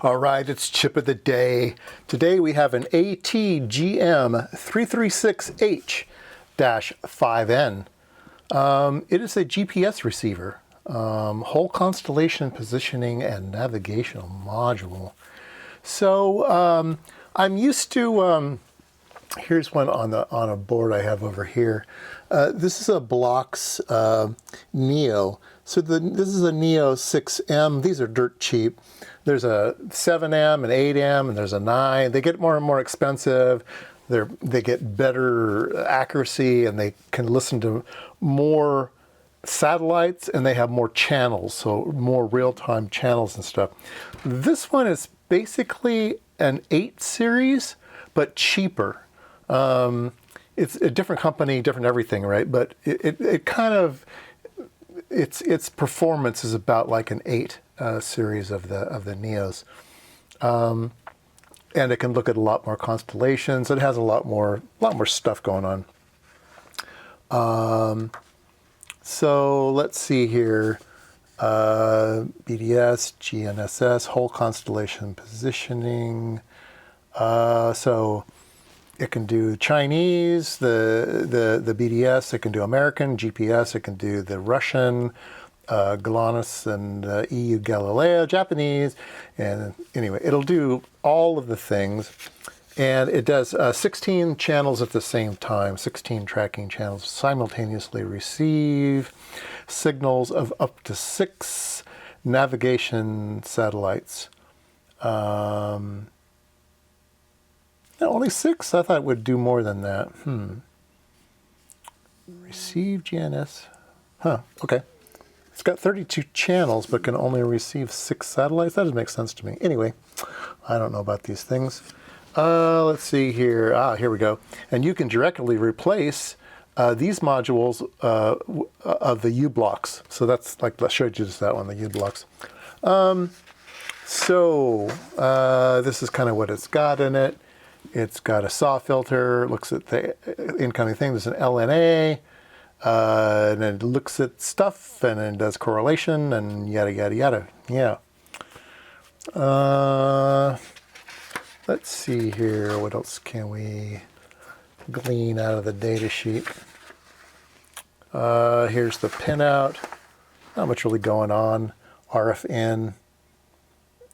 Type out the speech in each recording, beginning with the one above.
All right, it's chip of the day. Today we have an ATGM336H 5N. It is a GPS receiver, whole constellation positioning and navigational module. So I'm used to, here's one on a board I have over here. This is a Blox Neo. So this is a Neo 6M. These are dirt cheap. There's a 7M, an 8M, and there's a 9. They get more and more expensive. They get better accuracy, and they can listen to more satellites, and they have more channels, so more real-time channels and stuff. This one is basically an 8 series, but cheaper. It's a different company, different everything, right? But it kind of, its performance is about like an 8 series of the Neos. And it can look at a lot more constellations. It has a lot more stuff going on. So let's see here. BDS, GNSS, whole constellation positioning. So it can do Chinese, the BDS. It can do American GPS. It can do the Russian, GLONASS, and EU Galileo, Japanese. And anyway, it'll do all of the things. And it does 16 channels at the same time, 16 tracking channels, simultaneously receive signals of up to 6 navigation satellites. Only 6? I thought it would do more than that. Receive GNS. Okay. It's got 32 channels, but can only receive 6 satellites. That doesn't make sense to me. Anyway, I don't know about these things. Let's see here. Here we go. And you can directly replace these modules of the U-blocks. So that's like, I showed you just that one, the U-blocks. This is kind of what it's got in it. It's got a SAW filter, looks at the incoming thing. There's an LNA, and it looks at stuff, and it does correlation, and yada, yada, yada. Yeah. Let's see here. What else can we glean out of the data sheet? Here's the pinout. Not much really going on. RFN.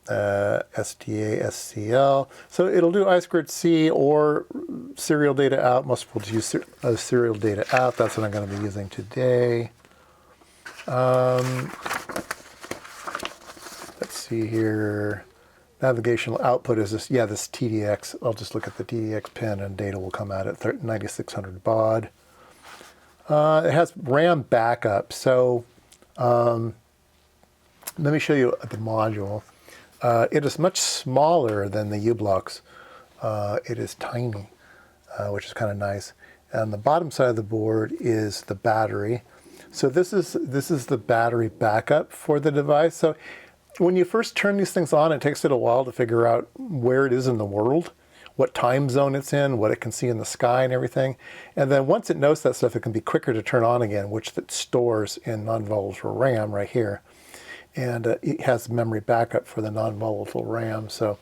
STA, SCL. So it'll do I2C or serial data out. Most people use serial data out. That's what I'm going to be using today. Let's see here. Navigational output is this, this TDX. I'll just look at the TDX pin and data will come out at 9600 baud. It has RAM backup. So let me show you the module. It is much smaller than the U-blocks. It is tiny, which is kind of nice. And the bottom side of the board is the battery. So this is the battery backup for the device. So when you first turn these things on, it takes it a while to figure out where it is in the world, what time zone it's in, what it can see in the sky and everything. And then once it knows that stuff, it can be quicker to turn on again, which it stores in non-volatile RAM right here. And it has memory backup for the non-volatile RAM, so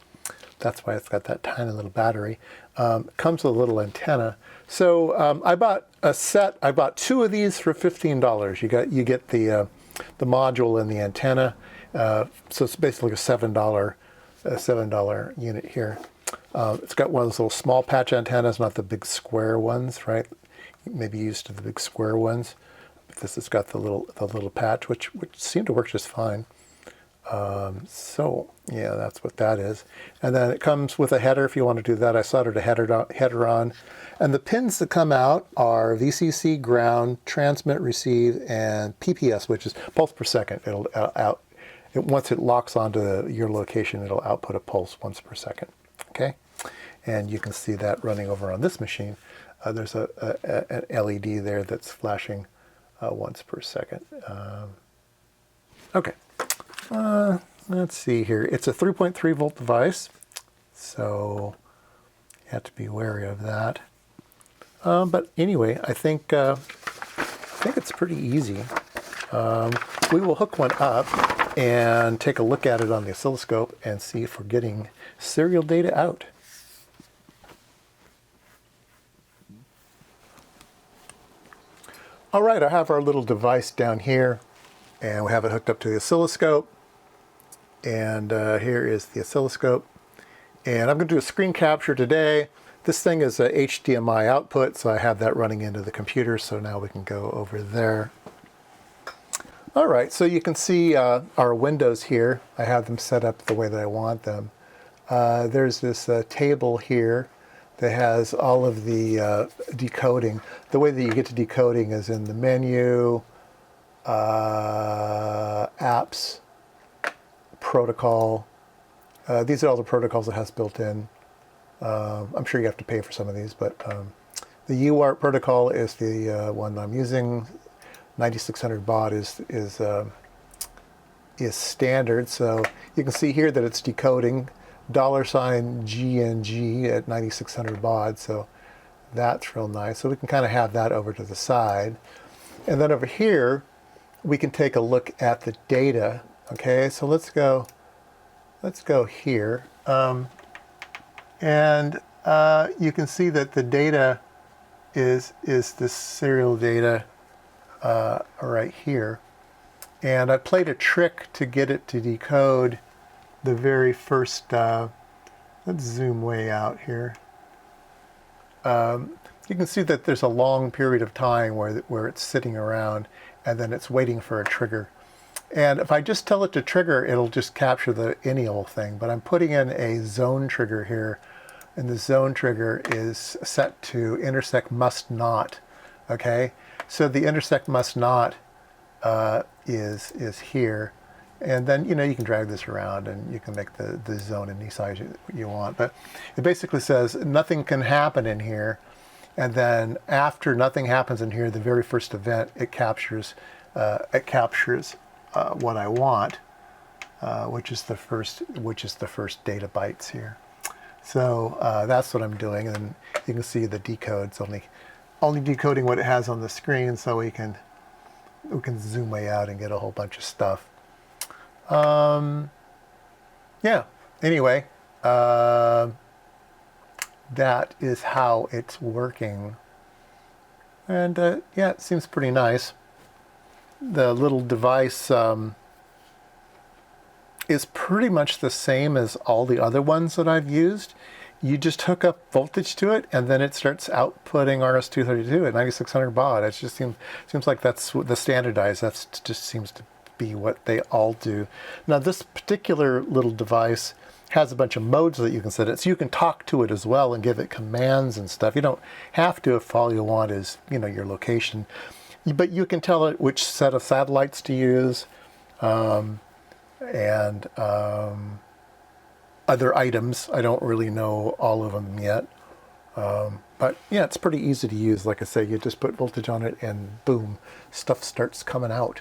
that's why it's got that tiny little battery. It comes with a little antenna. So I bought a set. I bought 2 of these for $15. You get the module and the antenna. So it's basically a $7 unit here. It's got one of those little small patch antennas, not the big square ones, right? You may be used to the big square ones. This has got the little patch, which seemed to work just fine. So yeah, that's what that is. And then it comes with a header if you want to do that. I soldered a header on. And the pins that come out are VCC, ground, transmit, receive, and PPS, which is pulse per second. Once it locks onto your location, it'll output a pulse once per second. Okay, and you can see that running over on this machine. There's an LED there that's flashing once per second. Okay, let's see here. It's a 3.3 volt device, so you have to be wary of that. But anyway, I think it's pretty easy. We will hook one up and take a look at it on the oscilloscope and see if we're getting serial data out. All right, I have our little device down here, and we have it hooked up to the oscilloscope. And here is the oscilloscope. And I'm going to do a screen capture today. This thing is a HDMI output, so I have that running into the computer, so now we can go over there. All right, so you can see our windows here. I have them set up the way that I want them. There's this table here that has all of the decoding. The way that you get to decoding is in the menu, apps, protocol. These are all the protocols it has built in. I'm sure you have to pay for some of these, but the UART protocol is the one I'm using. 9600 baud is standard, so you can see here that it's decoding $GNG at 9600 baud, so that's real nice. So we can kind of have that over to the side, and then over here we can take a look at the data. Okay, so let's go here, and you can see that the data is this serial data right here, and I played a trick to get it to decode the very first. Let's zoom way out here. You can see that there's a long period of time where it's sitting around, and then it's waiting for a trigger. And if I just tell it to trigger, it'll just capture any old thing. But I'm putting in a zone trigger here, and the zone trigger is set to intersect must not. Okay, so the intersect must not is here, and then you can drag this around and you can make the zone any size you want. But it basically says nothing can happen in here, and then after nothing happens in here, the very first event it captures what I want, which is the first data bytes here. So that's what I'm doing, and you can see the decode's only decoding what it has on the screen, so we can zoom way out and get a whole bunch of stuff. Yeah. Anyway, that is how it's working, and yeah, it seems pretty nice. The little device is pretty much the same as all the other ones that I've used. You just hook up voltage to it, and then it starts outputting RS-232 at 9600 baud. It just seems like that's the standardized. That just seems to be what they all do. Now, this particular little device has a bunch of modes that you can set it, so you can talk to it as well and give it commands and stuff. You don't have to if all you want is your location. But you can tell it which set of satellites to use, and other items. I don't really know all of them yet. But yeah, it's pretty easy to use. Like I say, you just put voltage on it and boom, stuff starts coming out.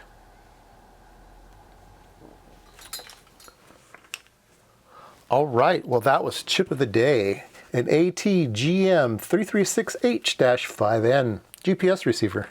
All right, well, that was Chip of the Day, an ATGM336H-5N GPS receiver.